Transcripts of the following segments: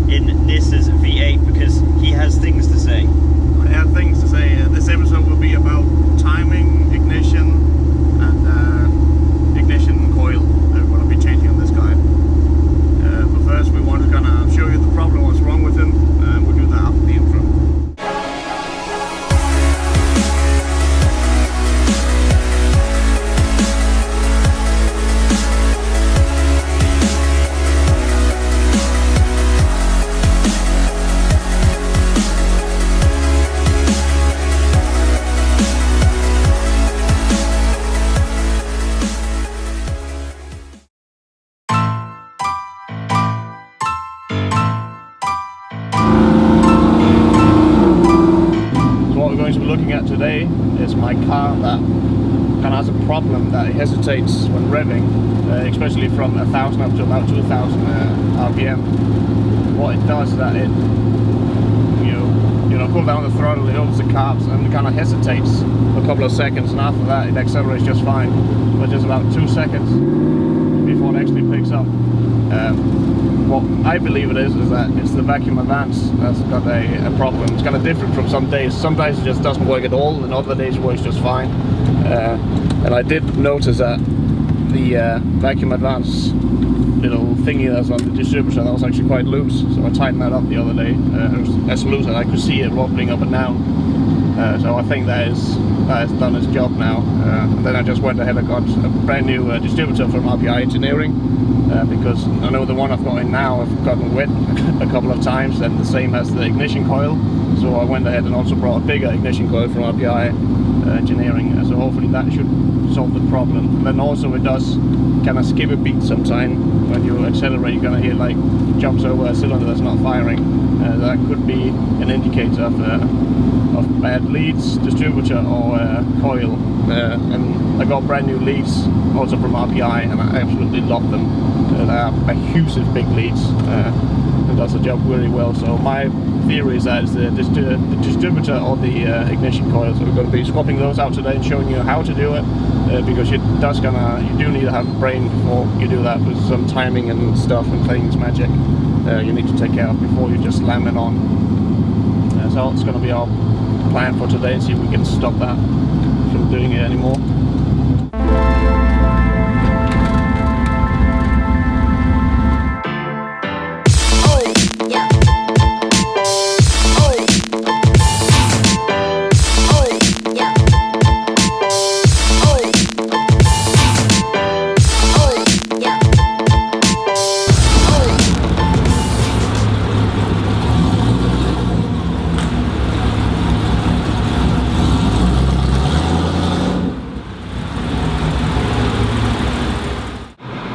in Nisse's V8 because he has things to say. I have things to say. This episode will be about timing, ignition, and ignition coil that we're going to be changing on this guy. But first we want to kind of show you the problem, what's wrong with him, and we'll do that after the intro. Looking at today is my car that kind of has a problem that it hesitates when revving, especially from 1,000 up to about 2,000 RPM. What it does is that it, you know, pull down the throttle, it opens the carbs and it kind of hesitates for a couple of seconds, and after that it accelerates just fine, but just about 2 seconds before it actually picks up. What I believe it is that it's the vacuum advance that's got a problem. It's kind of different from some days. Some days it just doesn't work at all, and other days it works just fine. And I did notice that the vacuum advance little thingy that's on the distributor, that was actually quite loose, so I tightened that up the other day. It was as loose that I could see it wobbling up and down. So I think that has done its job now. And then I just went ahead and got a brand new distributor from RPI Engineering, because I know the one I've got in now I've gotten wet a couple of times, and the same as the ignition coil. So I went ahead and also brought a bigger ignition coil from RPI Engineering. So hopefully that should solve the problem. And then also it does kind of skip a beat sometime. When you accelerate, you're gonna hear like jumps over a cylinder that's not firing. That could be an indicator of bad leads, distributor, or coil. And I got brand new leads also from RPI, and I absolutely love them. They are massive big leads, and does the job really well. So my theory is that it's the distributor or the ignition coil. So we're going to be swapping those out today and showing you how to do it, because you do need to have a brain before you do that, with some timing and stuff and things magic you need to take care of before you just slam it on. So it's going to be our plan for today, and see if we can stop that from doing it anymore.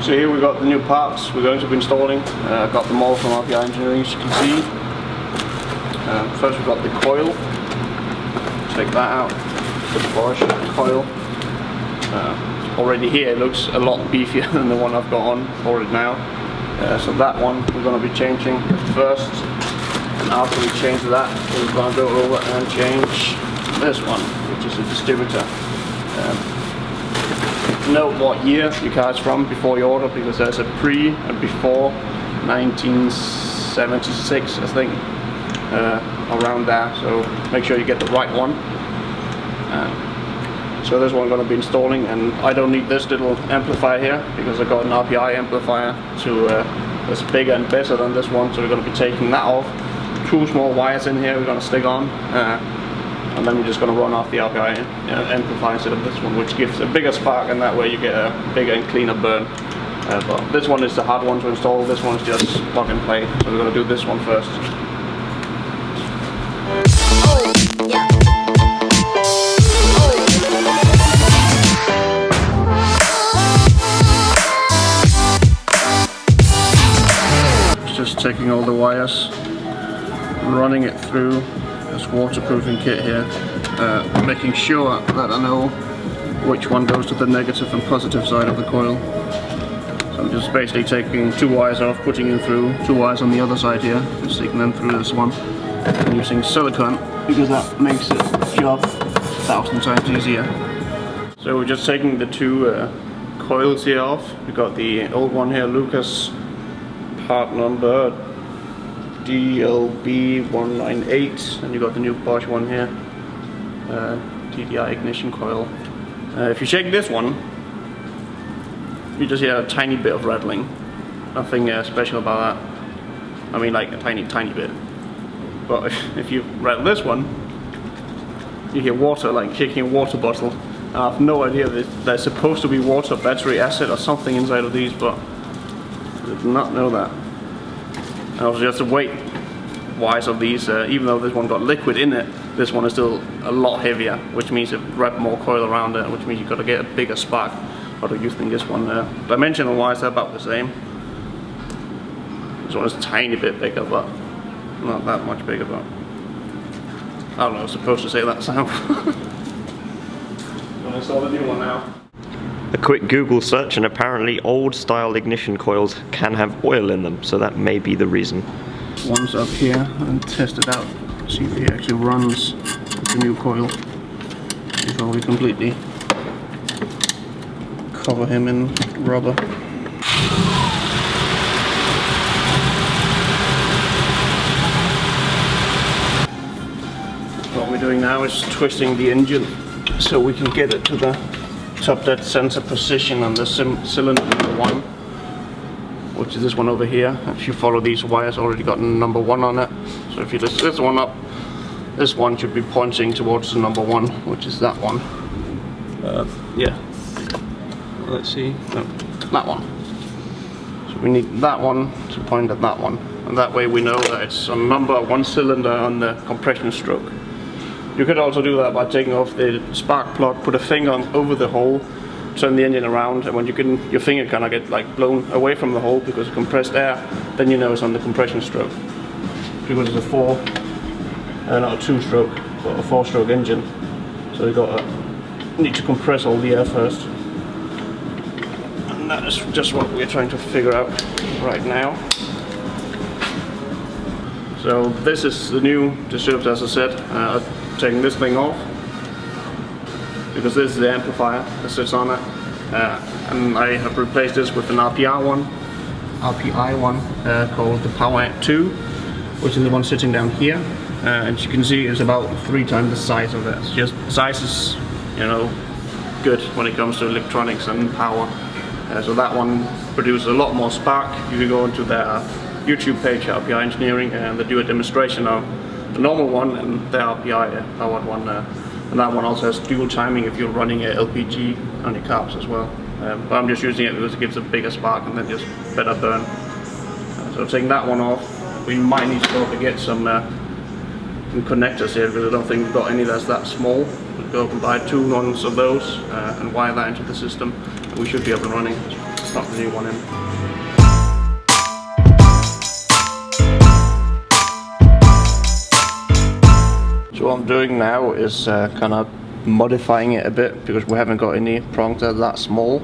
So here we've got the new parts we're going to be installing. I've got them all from RPI Engineering, as you can see. First we've got the coil. Take that out. The coil. Already here it looks a lot beefier than the one I've got on for it now. So that one we're going to be changing first. And after we change that, we're going to go over and change this one, which is a distributor. Note what year your car is from before you order, because there's a pre and before 1976, I think, around there. So make sure you get the right one. So this one I'm going to be installing, and I don't need this little amplifier here because I got an RPI amplifier that's bigger and better than this one. So we're going to be taking that off. 2 small wires in here we're going to stick on. And then we're just going to run off the RPI amplifier instead of this one, which gives a bigger spark, and that way you get a bigger and cleaner burn. But this one is the hard one to install. This one is just plug and play. So we're going to do this one first. Just taking all the wires, running it through this waterproofing kit here, making sure that I know which one goes to the negative and positive side of the coil. So I'm just basically taking 2 wires off, putting in through 2 wires on the other side here, and sticking them through this one. I'm using silicone because that makes it job 1,000 times easier. So we're just taking the 2 coils here off. We've got the old one here, Lucas, part number DLB198, and you got the new Bosch one here, TDI ignition coil. If you shake this one, you just hear a tiny bit of rattling. Nothing special about that. I mean, like a tiny bit. But if you rattle this one, you hear water, like shaking a water bottle. I have no idea that there's supposed to be water, battery acid or something inside of these, but I did not know that. And also just the weight wise of these, even though this one got liquid in it, this one is still a lot heavier, which means it wrapped more coil around it, which means you've got to get a bigger spark. What do you think this one? Dimensional wise, they're about the same. This one is a tiny bit bigger, but not that much bigger, but I don't know, I was supposed to say that sound. I'll install the new one now. A quick Google search, and apparently old style ignition coils can have oil in them, so that may be the reason. One's up here and test it out, see if he actually runs the new coil before we completely cover him in rubber. What we're doing now is twisting the engine so we can get it to the top dead center position on the cylinder number 1, which is this one over here. If you follow these wires, already got number 1 on it. So if you lift this one up, this one should be pointing towards the number 1, which is that one. Yeah. Let's see. No, that one. So we need that one to point at that one, and that way we know that it's a number 1 cylinder on the compression stroke. You could also do that by taking off the spark plug, put a finger over the hole, turn the engine around, and when your finger kind of get like blown away from the hole because of compressed air, then you know it's on the compression stroke. Because it's a 2-stroke, but a 4-stroke engine, so you need to compress all the air first. And that is just what we're trying to figure out right now. So this is the new distributor, as I said. I'm taking this thing off because this is the amplifier that sits on it, and I have replaced this with an RPI one called the Power Amp 2, which is the one sitting down here. As you can see, it's about 3 times the size of it. It's just size is, you know, good when it comes to electronics and power. So that one produces a lot more spark. You can go into their YouTube page, RPI Engineering, and they do a demonstration of the normal one and the RPI powered one. And that one also has dual timing if you're running a LPG on your carbs as well. But I'm just using it because it gives a bigger spark and then just better burn. So taking that one off, we might need to go up and get some connectors here because I don't think we've got any that's that small. We'll go up and buy 2 ones of those and wire that into the system. And we should be up and running. Plug the new one in. So what I'm doing now is kind of modifying it a bit because we haven't got any prongs that are that small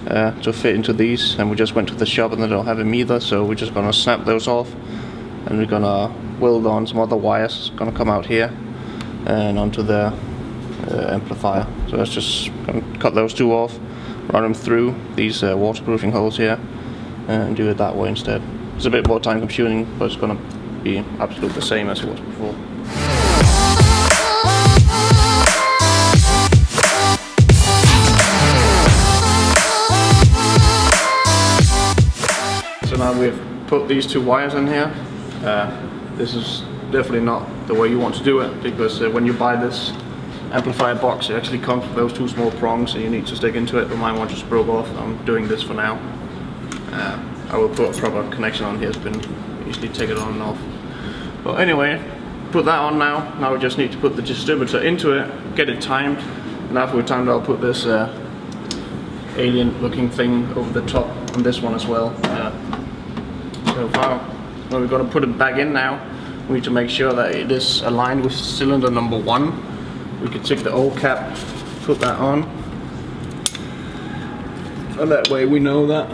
to fit into these, and we just went to the shop and they don't have them either, so we're just gonna snap those off and we're gonna weld on some other wires. It's gonna come out here and onto the amplifier. So let's just gonna cut those 2 off, run them through these waterproofing holes here and do it that way instead. It's a bit more time consuming, but it's gonna be absolutely the same as it was before. So now we've put these 2 wires in here. This is definitely not the way you want to do it, because when you buy this amplifier box, it actually comes with those 2 small prongs and you need to stick into it, but mine one just broke off. I'm doing this for now. I will put a proper connection on here so you can easily take it on and off. But anyway, put that on now. Now we just need to put the distributor into it, get it timed, and after we're timed I'll put this alien looking thing over the top on this one as well. So far, when we're going to put it back in now, we need to make sure that it is aligned with cylinder number 1. We can take the old cap, put that on, and that way we know that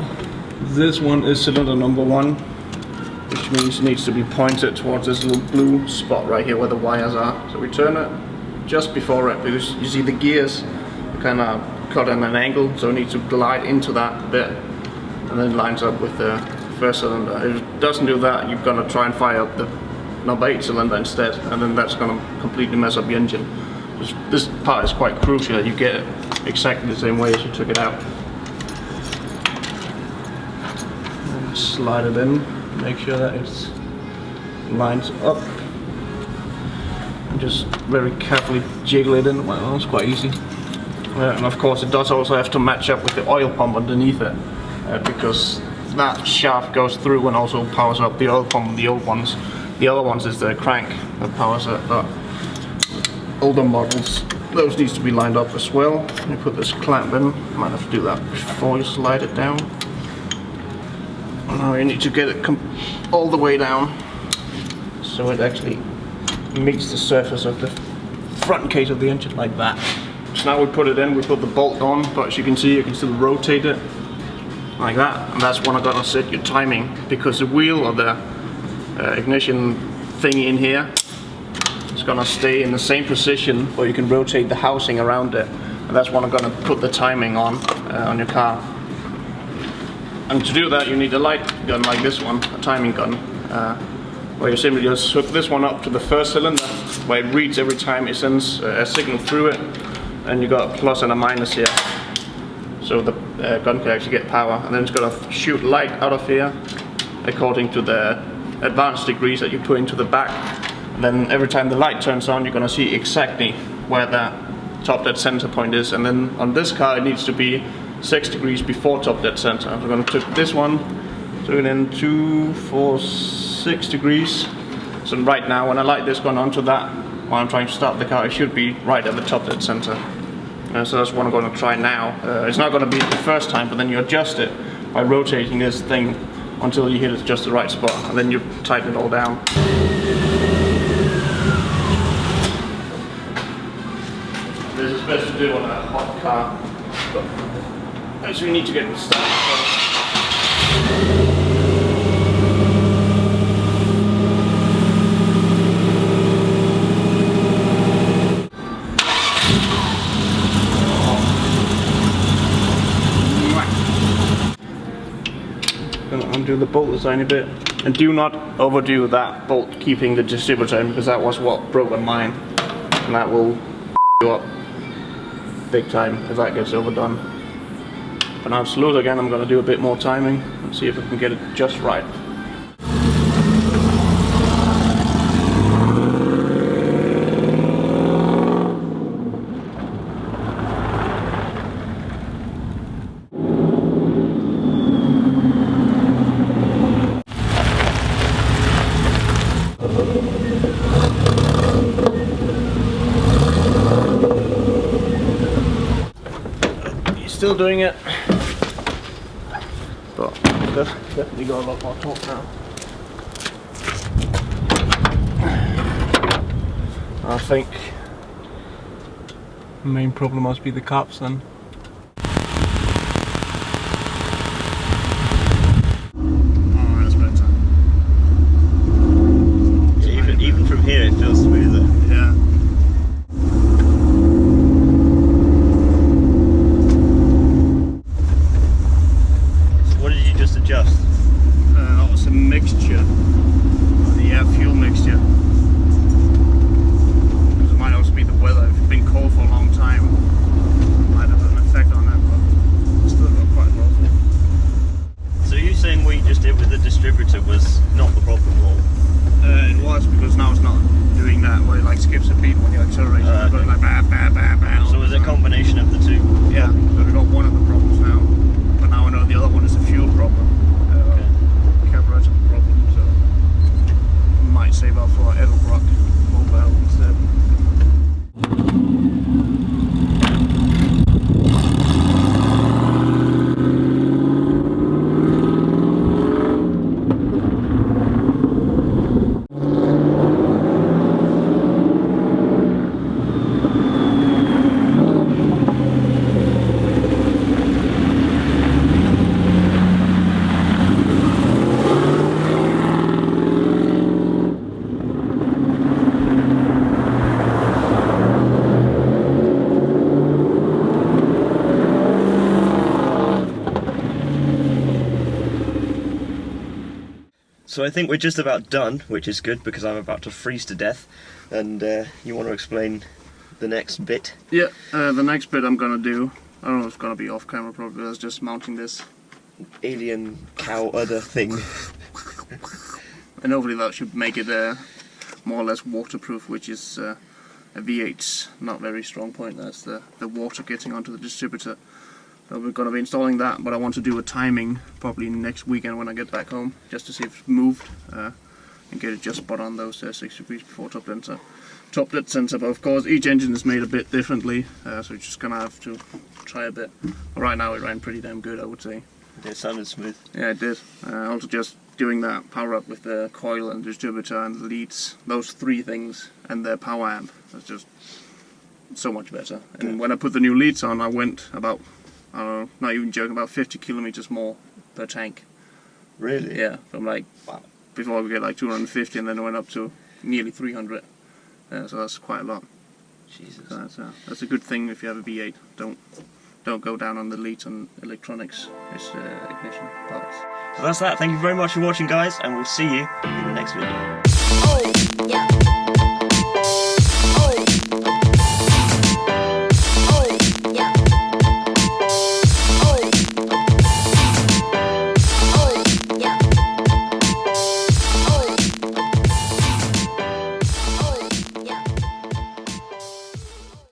this one is cylinder number 1, which means it needs to be pointed towards this little blue spot right here where the wires are. So we turn it just before it, because you see the gears are kind of cut at an angle, so it needs to glide into that bit, and then it lines up with the first cylinder. If it doesn't do that, you're gonna try and fire up the number 8 cylinder instead, and then that's gonna completely mess up the engine. This part is quite crucial. You get it exactly the same way as you took it out. And slide it in. Make sure that it lines up. And just very carefully jiggle it in. Well, it's quite easy. And of course, it does also have to match up with the oil pump underneath it, because that shaft goes through and also powers up the oil pump on the old ones. The other ones is the crank that powers it. But older models, those needs to be lined up as well. You put this clamp in. Might have to do that before you slide it down. Now you need to get it all the way down so it actually meets the surface of the front case of the engine like that. So now we put it in, we put the bolt on, but as you can see, you can still rotate it like that, and that's when I'm gonna set your timing, because the wheel or the ignition thing in here is gonna stay in the same position, but you can rotate the housing around it, and that's when I'm gonna put the timing on your car. And to do that, you need a light gun like this one, a timing gun, where you simply just hook this one up to the first cylinder, where it reads every time it sends a signal through it, and you got a plus and a minus here, so the gun can actually get power. And then it's going to shoot light out of here according to the advanced degrees that you put into the back. And then every time the light turns on, you're going to see exactly where that top dead center point is. And then on this car, it needs to be 6 degrees before top dead center. I'm going to take this one, turn it in 2, 4, 6 degrees. So right now, when I light this gun onto that, while I'm trying to start the car, it should be right at the top dead center. So that's what I'm going to try now. It's not going to be the first time, but then you adjust it by rotating this thing until you hit it just the right spot, and then you tighten it all down. This is best to do on a hot car, but so we need to get it started first. Undo the bolt a tiny bit, and do not overdo that bolt keeping the distributor in, because that was what broke on mine, and that will you up big time if that gets overdone. But now it's loose again. I'm going to do a bit more timing and see if I can get it just right. Still doing it, but definitely got a lot more torque now. I think the main problem must be the caps then. Oh, that's better. Yeah, even from here, it feels smoother. Yeah. Adjust. That was a mixture, the air fuel mixture. It might also be the weather. If it's been cold for a long time, it might have an effect on that, but it's still got quite well. So you're saying what you just did with the distributor was not the problem at all? It was, because now it's not doing that where it like skips a beat when you accelerate. It's going like bah, bah, bah, bah. So it was a combination of the two? Yeah, so we got one of the problems now, but now I know the other one is a fuel problem. Carburetor problem, so might save up for Edelbrock mobile instead. So I think we're just about done, which is good because I'm about to freeze to death. And you want to explain the next bit? Yeah, the next bit I'm gonna do, I don't know if it's gonna be off camera probably, that's just mounting this. Alien cow udder thing. And hopefully that should make it more or less waterproof, which is a V8's not very strong point. That's the water getting onto the distributor. So we're going to be installing that, but I want to do a timing probably next weekend when I get back home, just to see if it's moved and get it just spot on those 6 degrees before top dead center. But of course each engine is made a bit differently, so we're just going to have to try a bit. But right now it ran pretty damn good, I would say. It sounded smooth. Yeah, it did. Also just doing that power up with the coil and distributor and the leads, those 3 things, and the power amp, that's just so much better. And when I put the new leads on, I went about, I don't know, not even joking, about 50 kilometers more per tank. Really? Yeah, from like, wow. Before we get like 250 and then it went up to nearly 300. So that's quite a lot. Jesus. So that's a good thing if you have a V8. Don't go down on the leads on electronics, it's ignition parts. So that's that. Thank you very much for watching, guys, and we'll see you in the next video. Oh, yeah.